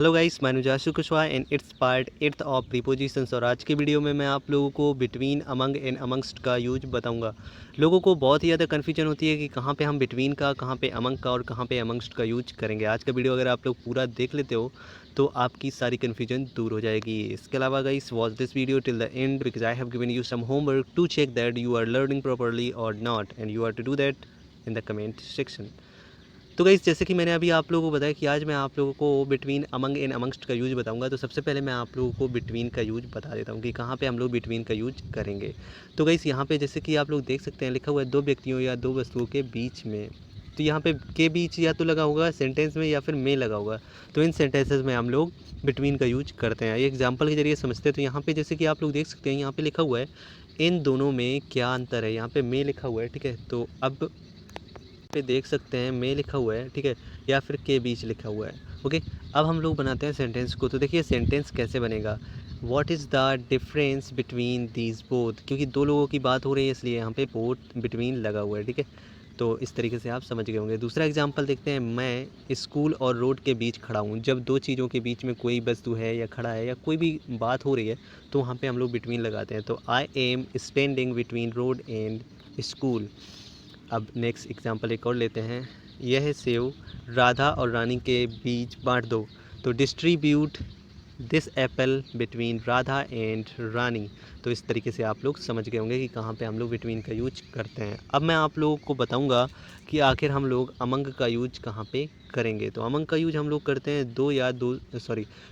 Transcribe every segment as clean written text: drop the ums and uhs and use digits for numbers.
Hello guys, मैं नुजाशु Kushwaha and it's part 8th of prepositions. और आज के वीडियो में मैं आप लोगों को बिटवीन, अमंग एंड अमंगस्ट का यूज बताऊंगा। लोगों को बहुत ही ज़्यादा कन्फ्यूजन होती है कि कहाँ पे हम बिटवीन का, कहाँ पे अमंग का और कहाँ पे अमंगस्ट का यूज करेंगे। आज का वीडियो अगर आप लोग पूरा देख लेते हो तो आपकी सारी कन्फ्यूजन दूर हो जाएगी। इसके अलावा guys, watch this video till the end because I have given you some homework to check that you are learning properly और not, and you are to do that in the comment section. तो guys, जैसे कि मैंने अभी आप लोगों को बताया कि आज मैं आप लोगों को बिटवीन, अमंग एंड अमंगस्ट का यूज़ बताऊंगा। तो सबसे पहले मैं आप लोगों को बिटवीन का यूज़ बता देता हूं कि कहां पे हम लोग बिटवीन का यूज करेंगे। तो गाइस, यहां पे जैसे कि आप लोग देख सकते हैं लिखा हुआ है दो व्यक्तियों या दो वस्तुओं के बीच में। तो यहाँ पे के बीच या तो लगा होगा सेंटेंस में या फिर में लगा होगा। तो इन सेंटेंसेस में हम लोग बिटवीन का यूज करते हैं। ये एग्जाम्पल के जरिए समझते हैं। तो यहाँ पे जैसे कि आप लोग देख सकते हैं, यहाँ पे लिखा हुआ है इन दोनों में क्या अंतर है। यहाँ पे में लिखा हुआ है, ठीक है। तो अब पे देख सकते हैं में लिखा हुआ है, ठीक है, या फिर के बीच लिखा हुआ है। ओके, अब हम लोग बनाते हैं सेंटेंस को। तो देखिए सेंटेंस कैसे बनेगा। What is the difference between these both, क्योंकि दो लोगों की बात हो रही है इसलिए यहाँ पे बोथ बिटवीन लगा हुआ है, ठीक है। तो इस तरीके से आप समझ गए होंगे। दूसरा एग्जांपल देखते हैं। मैं स्कूल और रोड के बीच खड़ा हूँ। जब दो चीज़ों के बीच में कोई वस्तु है या खड़ा है या कोई भी बात हो रही है तो वहाँ पे हम लोग बिटवीन लगाते हैं। तो I am standing between road and school. अब नेक्स्ट एग्जांपल एक और लेते हैं। यह सेव राधा और रानी के बीच बांट दो। तो distribute this apple between Radha and Rani. तो इस तरीके से आप लोग समझ गए होंगे कि कहाँ पे हम लोग बिटवीन का यूज करते हैं। अब मैं आप लोगों को बताऊंगा कि आखिर हम लोग अमंग का यूज कहाँ पे करेंगे। तो अमंग का यूज हम लोग करते हैं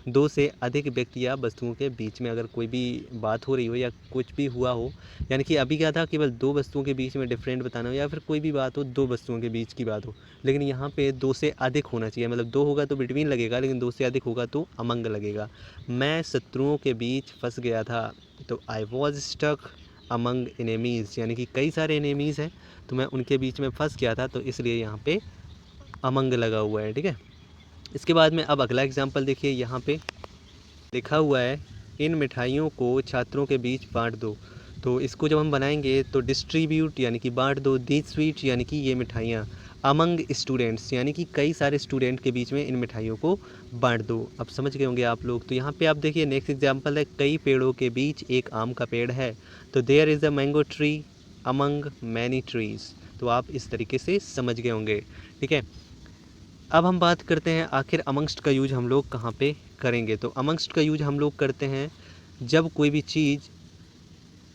दो से अधिक व्यक्ति या वस्तुओं के बीच में। अगर कोई भी बात हो रही हो या कुछ भी हुआ हो, यानी कि अभी क्या था, केवल दो वस्तुओं के बीच में डिफरेंट बताना हो, या फिर कोई भी बात हो दो वस्तुओं के बीच की बात हो। लेकिन यहाँ पे दो से अधिक होना चाहिए। मतलब दो होगा तो बिटवीन लगेगा, लेकिन दो से अधिक होगा तो अमंग लगेगा। मैं शत्रुओं के बीच फंस गया था। तो आई वॉज स्टक अमंग एनेमीज़, यानी कि कई सारे एनेमीज़ हैं तो मैं उनके बीच में फंस गया था, तो इसलिए यहाँ पे अमंग लगा हुआ है, ठीक है। इसके बाद में अब अगला एग्जाम्पल देखिए। यहाँ पे लिखा हुआ है इन मिठाइयों को छात्रों के बीच बांट दो। तो इसको जब हम बनाएंगे तो डिस्ट्रीब्यूट यानी कि बांट दो, दी स्वीट यानी कि ये मिठाइयाँ, अमंग स्टूडेंट्स यानी कि कई सारे स्टूडेंट के बीच में इन मिठाइयों को बांट दो। अब समझ गए होंगे आप लोग। तो यहाँ पे आप देखिए नेक्स्ट एग्जांपल है कई पेड़ों के बीच एक आम का पेड़ है। तो there is a mango tree among many trees. तो आप इस तरीके से समझ गए होंगे, ठीक है। अब हम बात करते हैं आखिर अमंगस्ट का यूज हम लोग कहाँ पे करेंगे। तो अमंगस्ट का यूज हम लोग करते हैं जब कोई भी चीज़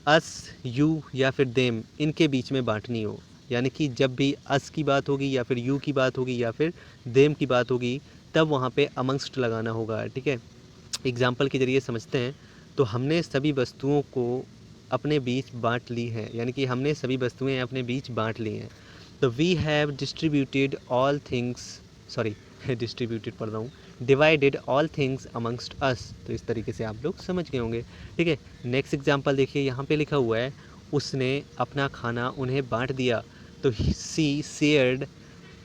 अस, यू या फिर देम इनके बीच में बांटनी हो। यानी कि जब भी अस की बात होगी या फिर यू की बात होगी या फिर देम की बात होगी, तब वहाँ पे अमंगस्ट लगाना होगा, ठीक है। एग्जाम्पल के ज़रिए समझते हैं। तो हमने सभी वस्तुओं को अपने बीच बांट ली हैं, यानी कि हमने सभी वस्तुएं अपने बीच बांट ली हैं। तो we have distributed all things, sorry distributed पढ़ रहा हूँ, divided all things amongst us. तो इस तरीके से आप लोग समझ गए होंगे, ठीक है। नेक्स्ट एग्जाम्पल देखिए। यहाँ पे लिखा हुआ है उसने अपना खाना उन्हें बांट दिया। तो सी शेयर्ड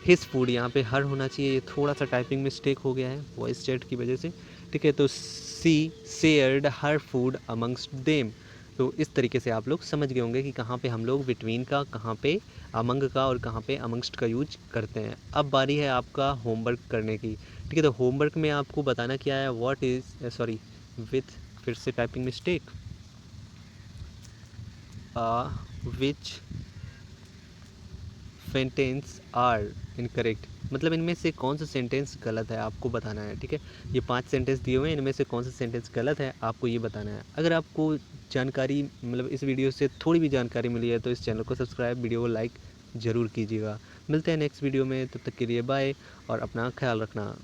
हिज फूड, यहाँ पे हर होना चाहिए, ये थोड़ा सा टाइपिंग मिस्टेक हो गया है वॉइस चैट की वजह से, ठीक है। तो सी शेयर्ड हर फूड अमंगस्ट देम। तो इस तरीके से आप लोग समझ गए होंगे कि कहाँ पे हम लोग बिटवीन का, कहाँ पे अमंग का और कहाँ पे अमंगस्ट का यूज करते हैं। अब बारी है आपका होमवर्क करने की, ठीक है। तो होमवर्क में आपको बताना क्या है, व्हाट इज़ सॉरी विथ, फिर से typing mistake, which sentence are incorrect, मतलब इनमें से कौन सा सेंटेंस गलत है आपको बताना है, ठीक है। ये 5 सेंटेंस दिए हुए हैं, इनमें से कौन सा सेंटेंस गलत है आपको ये बताना है। अगर आपको जानकारी, मतलब इस वीडियो से थोड़ी भी जानकारी मिली है तो इस चैनल को सब्सक्राइब, वीडियो को लाइक ज़रूर कीजिएगा। मिलते हैं नेक्स्ट वीडियो में, तब तक के लिए बाय और अपना ख्याल रखना।